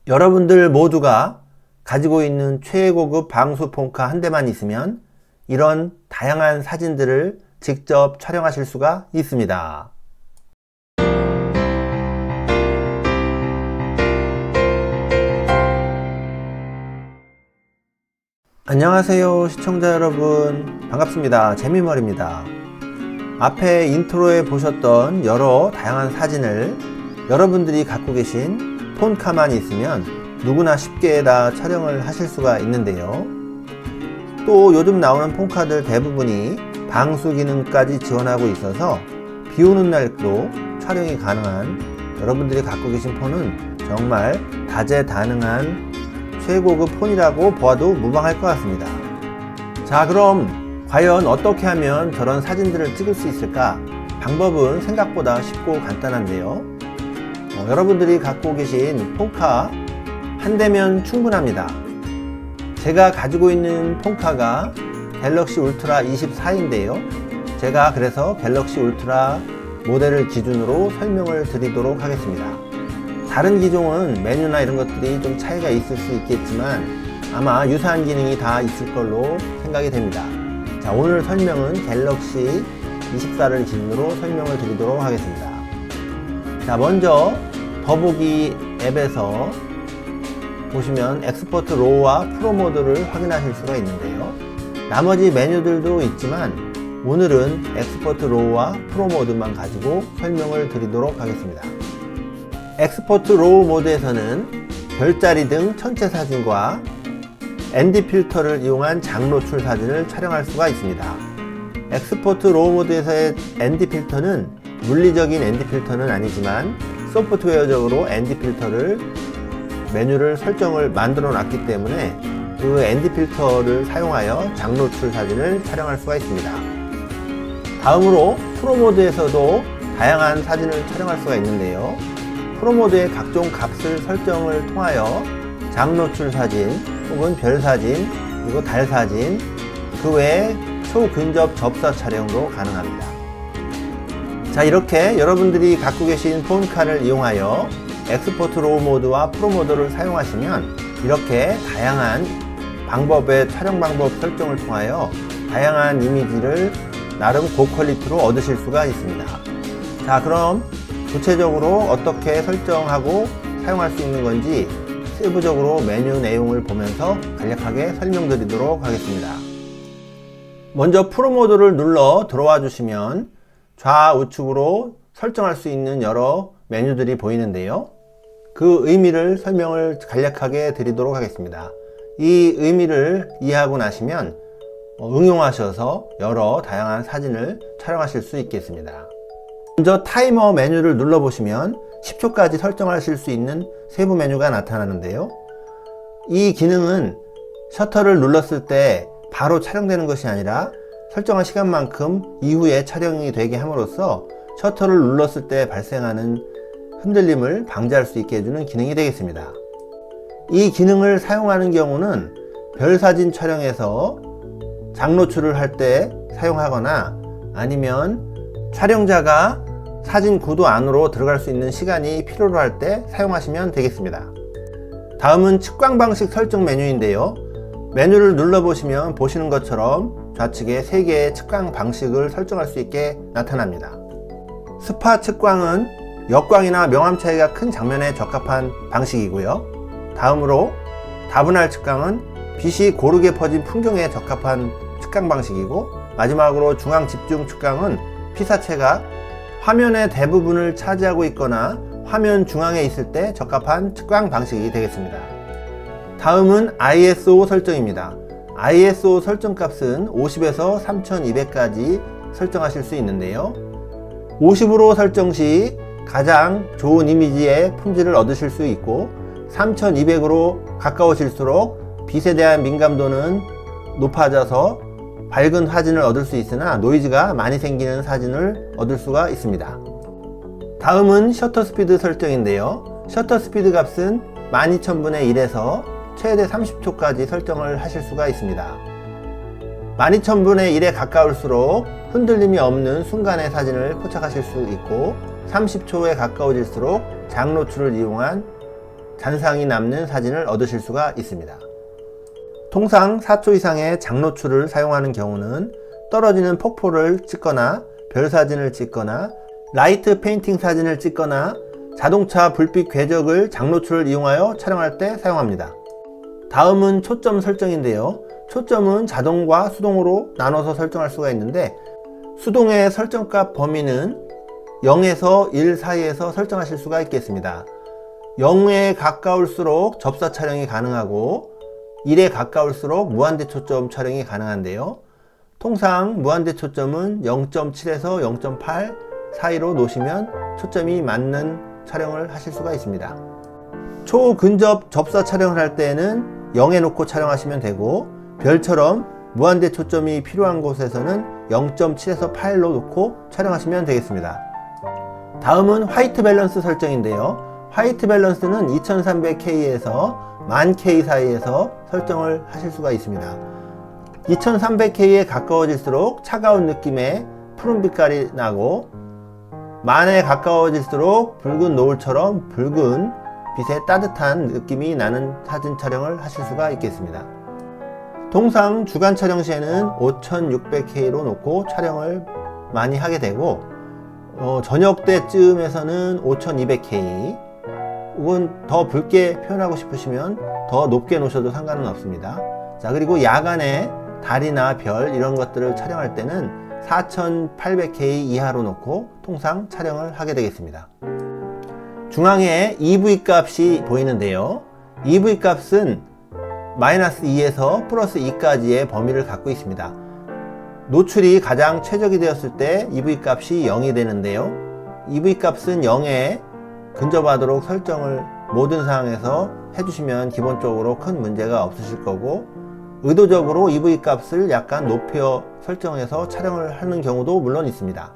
여러분들 모두가 가지고 있는 최고급 방수 폰카 한 대만 있으면 이런 다양한 사진들을 직접 촬영하실 수가 있습니다. 안녕하세요 시청자 여러분, 반갑습니다. 재미멀입니다. 앞에 인트로에 보셨던 여러 다양한 사진을 여러분들이 갖고 계신 폰카만 있으면 누구나 쉽게 다 촬영을 하실 수가 있는데요. 또 요즘 나오는 폰카들 대부분이 방수 기능까지 지원하고 있어서 비 오는 날도 촬영이 가능한, 여러분들이 갖고 계신 폰은 정말 다재다능한 최고급 폰이라고 보아도 무방할 것 같습니다. 자, 그럼 과연 어떻게 하면 저런 사진들을 찍을 수 있을까? 방법은 생각보다 쉽고 간단한데요. 여러분들이 갖고 계신 폰카 한 대면 충분합니다. 제가 가지고 있는 폰카가 갤럭시 울트라 24인데요. 제가 그래서 갤럭시 울트라 모델을 기준으로 설명을 드리도록 하겠습니다. 다른 기종은 메뉴나 이런 것들이 좀 차이가 있을 수 있겠지만 아마 유사한 기능이 다 있을 걸로 생각이 됩니다. 자, 오늘 설명은 갤럭시 24를 기준으로 설명을 드리도록 하겠습니다. 자, 먼저 더보기 앱에서 보시면 엑스포트 로우와 프로 모드를 확인하실 수가 있는데요. 나머지 메뉴들도 있지만 오늘은 엑스포트 로우와 프로 모드만 가지고 설명을 드리도록 하겠습니다. 엑스포트 로우 모드에서는 별자리 등 천체 사진과 ND 필터를 이용한 장노출 사진을 촬영할 수가 있습니다. 엑스포트 로우 모드에서의 ND 필터는 물리적인 ND 필터는 아니지만 소프트웨어적으로 ND 필터를 메뉴를 설정을 만들어 놨기 때문에 그 ND 필터를 사용하여 장노출 사진을 촬영할 수가 있습니다. 다음으로 프로 모드에서도 다양한 사진을 촬영할 수가 있는데요. 프로 모드의 각종 값을 설정을 통하여 장노출 사진 혹은 별 사진, 그리고 달 사진, 그 외에 초근접 접사 촬영도 가능합니다. 자, 이렇게 여러분들이 갖고 계신 폰카를 이용하여 엑스포트 로우 모드와 프로 모드를 사용하시면 이렇게 다양한 방법의 촬영 방법 설정을 통하여 다양한 이미지를 나름 고퀄리티로 얻으실 수가 있습니다. 자, 그럼 구체적으로 어떻게 설정하고 사용할 수 있는 건지 세부적으로 메뉴 내용을 보면서 간략하게 설명드리도록 하겠습니다. 먼저 프로 모드를 눌러 들어와 주시면 좌우측으로 설정할 수 있는 여러 메뉴들이 보이는데요. 그 의미를 설명을 간략하게 드리도록 하겠습니다. 이 의미를 이해하고 나시면 응용하셔서 여러 다양한 사진을 촬영하실 수 있겠습니다. 먼저 타이머 메뉴를 눌러보시면 10초까지 설정하실 수 있는 세부 메뉴가 나타나는데요. 이 기능은 셔터를 눌렀을 때 바로 촬영되는 것이 아니라 설정한 시간만큼 이후에 촬영이 되게 함으로써 셔터를 눌렀을 때 발생하는 흔들림을 방지할 수 있게 해주는 기능이 되겠습니다. 이 기능을 사용하는 경우는 별 사진 촬영에서 장노출을 할 때 사용하거나 아니면 촬영자가 사진 구도 안으로 들어갈 수 있는 시간이 필요로 할 때 사용하시면 되겠습니다. 다음은 측광 방식 설정 메뉴인데요. 메뉴를 눌러보시면 보시는 것처럼 좌측에 3개의 측광 방식을 설정할 수 있게 나타납니다. 스파 측광은 역광이나 명암 차이가 큰 장면에 적합한 방식이고요. 다음으로 다분할 측광은 빛이 고르게 퍼진 풍경에 적합한 측광 방식이고, 마지막으로 중앙 집중 측광은 피사체가 화면의 대부분을 차지하고 있거나 화면 중앙에 있을 때 적합한 측광 방식이 되겠습니다. 다음은 ISO 설정입니다. ISO 설정 값은 50에서 3200까지 설정하실 수 있는데요. 50으로 설정 시 가장 좋은 이미지의 품질을 얻으실 수 있고, 3200으로 가까워질수록 빛에 대한 민감도는 높아져서 밝은 사진을 얻을 수 있으나 노이즈가 많이 생기는 사진을 얻을 수가 있습니다. 다음은 셔터 스피드 설정인데요. 셔터 스피드 값은 12000분의 1에서 최대 30초까지 설정을 하실 수가 있습니다. 12000분의 1에 가까울수록 흔들림이 없는 순간의 사진을 포착하실 수 있고, 30초에 가까워질수록 장노출을 이용한 잔상이 남는 사진을 얻으실 수가 있습니다. 통상 4초 이상의 장노출을 사용하는 경우는 떨어지는 폭포를 찍거나 별 사진을 찍거나 라이트 페인팅 사진을 찍거나 자동차 불빛 궤적을 장노출을 이용하여 촬영할 때 사용합니다. 다음은 초점 설정인데요. 초점은 자동과 수동으로 나눠서 설정할 수가 있는데, 수동의 설정값 범위는 0에서 1 사이에서 설정하실 수가 있겠습니다. 0에 가까울수록 접사 촬영이 가능하고 1에 가까울수록 무한대 초점 촬영이 가능한데요. 통상 무한대 초점은 0.7에서 0.8 사이로 놓으시면 초점이 맞는 촬영을 하실 수가 있습니다. 초근접 접사 촬영을 할 때는 0에 놓고 촬영하시면 되고, 별처럼 무한대 초점이 필요한 곳에서는 0.7에서 8로 놓고 촬영하시면 되겠습니다. 다음은 화이트 밸런스 설정인데요. 화이트 밸런스는 2300K에서 1000K 사이에서 설정을 하실 수가 있습니다. 2300K에 가까워질수록 차가운 느낌의 푸른 빛깔이 나고, 1000에 가까워질수록 붉은 노을처럼 붉은 빛의 따뜻한 느낌이 나는 사진 촬영을 하실 수가 있겠습니다. 통상 주간 촬영 시에는 5600K로 놓고 촬영을 많이 하게 되고, 저녁 때쯤에서는 5200K, 혹은 더 붉게 표현하고 싶으시면 더 높게 놓으셔도 상관은 없습니다. 자, 그리고 야간에 달이나 별 이런 것들을 촬영할 때는 4800K 이하로 놓고 통상 촬영을 하게 되겠습니다. 중앙에 EV 값이 보이는데요. EV 값은 -2에서 +2까지의 범위를 갖고 있습니다. 노출이 가장 최적이 되었을 때 EV 값이 0이 되는데요. EV 값은 0에 근접하도록 설정을 모든 상황에서 해주시면 기본적으로 큰 문제가 없으실 거고, 의도적으로 EV 값을 약간 높여 설정해서 촬영을 하는 경우도 물론 있습니다.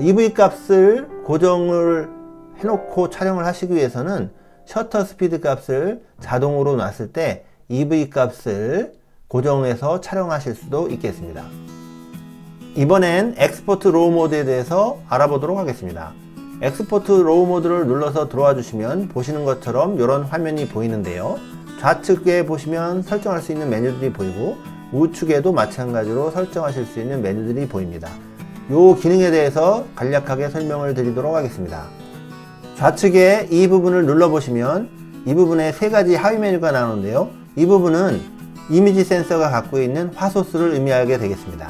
EV 값을 고정을 해놓고 촬영을 하시기 위해서는 셔터 스피드 값을 자동으로 놨을 때 EV 값을 고정해서 촬영하실 수도 있겠습니다. 이번엔 엑스포트 로우 모드에 대해서 알아보도록 하겠습니다. 엑스포트 로우 모드를 눌러서 들어와 주시면 보시는 것처럼 이런 화면이 보이는데요. 좌측에 보시면 설정할 수 있는 메뉴들이 보이고, 우측에도 마찬가지로 설정하실 수 있는 메뉴들이 보입니다. 이 기능에 대해서 간략하게 설명을 드리도록 하겠습니다. 좌측에 이 부분을 눌러보시면 이 부분에 세 가지 하위 메뉴가 나오는데요. 이 부분은 이미지 센서가 갖고 있는 화소수를 의미하게 되겠습니다.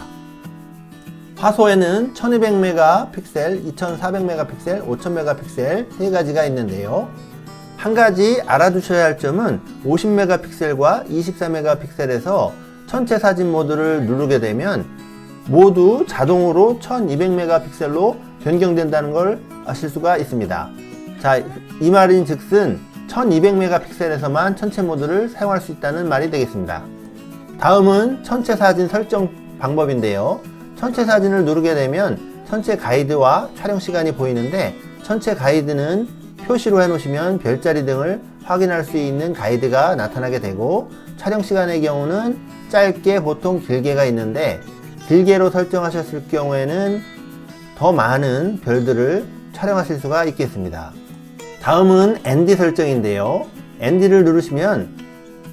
화소에는 1200메가픽셀, 2400메가픽셀, 5000메가픽셀 세 가지가 있는데요. 한 가지 알아두셔야 할 점은 50메가픽셀과 24메가픽셀에서 전체 사진 모드를 누르게 되면 모두 자동으로 1200메가픽셀로 변경된다는 걸 아실 수가 있습니다. 자, 이 말인 즉슨 1200메가픽셀에서만 전체 모드를 사용할 수 있다는 말이 되겠습니다. 다음은 전체 사진 설정 방법인데요. 전체 사진을 누르게 되면 전체 가이드와 촬영 시간이 보이는데, 전체 가이드는 표시로 해 놓으시면 별자리 등을 확인할 수 있는 가이드가 나타나게 되고, 촬영 시간의 경우는 짧게 보통 길게가 있는데, 길게로 설정하셨을 경우에는 더 많은 별들을 촬영하실 수가 있겠습니다. 다음은 ND 설정인데요. ND를 누르시면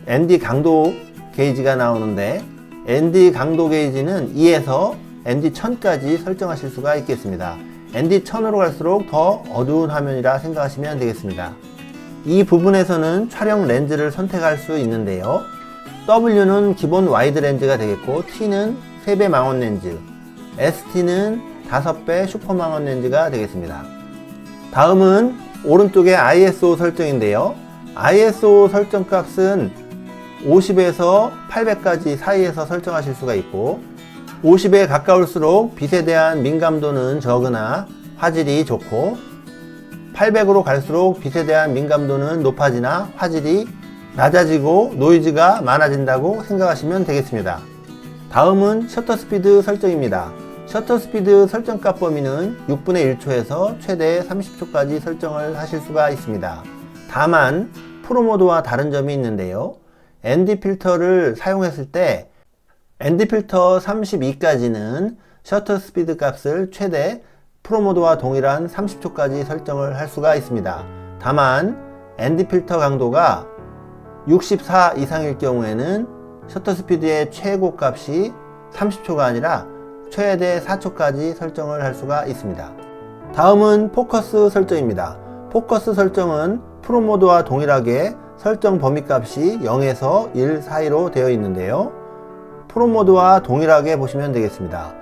ND 강도 게이지가 나오는데, ND 강도 게이지는 2에서 ND 1000까지 설정하실 수가 있겠습니다. ND 1000으로 갈수록 더 어두운 화면이라 생각하시면 되겠습니다. 이 부분에서는 촬영 렌즈를 선택할 수 있는데요. W는 기본 와이드 렌즈가 되겠고, T는 3배 망원 렌즈, ST는 5배 슈퍼 망원 렌즈가 되겠습니다. 다음은 오른쪽에 ISO 설정인데요. ISO 설정 값은 50에서 800까지 사이에서 설정하실 수가 있고, 50에 가까울수록 빛에 대한 민감도는 적으나 화질이 좋고, 800으로 갈수록 빛에 대한 민감도는 높아지나 화질이 낮아지고 노이즈가 많아진다고 생각하시면 되겠습니다. 다음은 셔터 스피드 설정입니다. 셔터 스피드 설정값 범위는 6분의 1초에서 최대 30초까지 설정을 하실 수가 있습니다. 다만 프로 모드와 다른 점이 있는데요. ND 필터를 사용했을 때 ND 필터 32까지는 셔터 스피드 값을 최대 프로 모드와 동일한 30초까지 설정을 할 수가 있습니다. 다만 ND 필터 강도가 64 이상일 경우에는 셔터 스피드의 최고 값이 30초가 아니라 최대 4초까지 설정을 할 수가 있습니다. 다음은 포커스 설정입니다. 포커스 설정은 프로 모드와 동일하게 설정 범위 값이 0에서 1 사이로 되어 있는데요. 프로 모드와 동일하게 보시면 되겠습니다.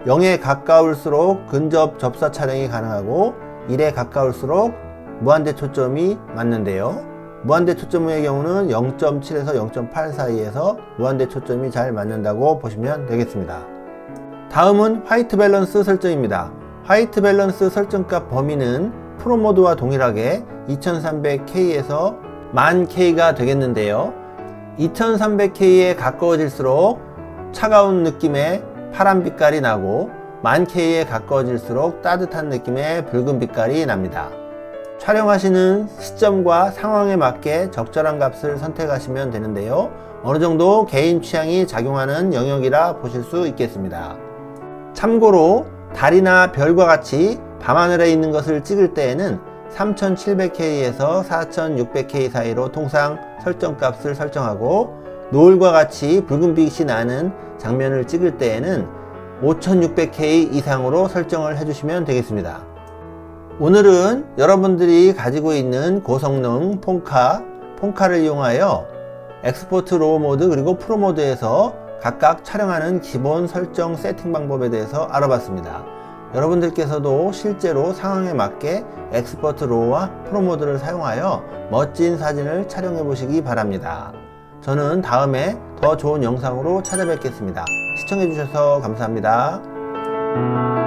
0에 가까울수록 근접 접사 촬영이 가능하고 1에 가까울수록 무한대 초점이 맞는데요. 무한대 초점의 경우는 0.7에서 0.8 사이에서 무한대 초점이 잘 맞는다고 보시면 되겠습니다. 다음은 화이트 밸런스 설정입니다. 화이트 밸런스 설정값 범위는 프로 모드와 동일하게 2300K에서 1000K가 되겠는데요. 2300K에 가까워질수록 차가운 느낌의 파란 빛깔이 나고 1000K에 가까워질수록 따뜻한 느낌의 붉은 빛깔이 납니다. 촬영하시는 시점과 상황에 맞게 적절한 값을 선택하시면 되는데요. 어느정도 개인 취향이 작용하는 영역이라 보실 수 있겠습니다. 참고로 달이나 별과 같이 밤하늘에 있는 것을 찍을 때에는 3700K에서 4600K 사이로 통상 설정값을 설정하고 노을과 같이 붉은빛이 나는 장면을 찍을 때에는 5600K 이상으로 설정을 해주시면 되겠습니다. 오늘은 여러분들이 가지고 있는 고성능 폰카를 이용하여 엑스포트 로우 모드 그리고 프로 모드에서 각각 촬영하는 기본 설정 세팅 방법에 대해서 알아봤습니다. 여러분들께서도 실제로 상황에 맞게 엑스포트 로우와 프로 모드를 사용하여 멋진 사진을 촬영해 보시기 바랍니다. 저는 다음에 더 좋은 영상으로 찾아뵙겠습니다. 시청해 주셔서 감사합니다.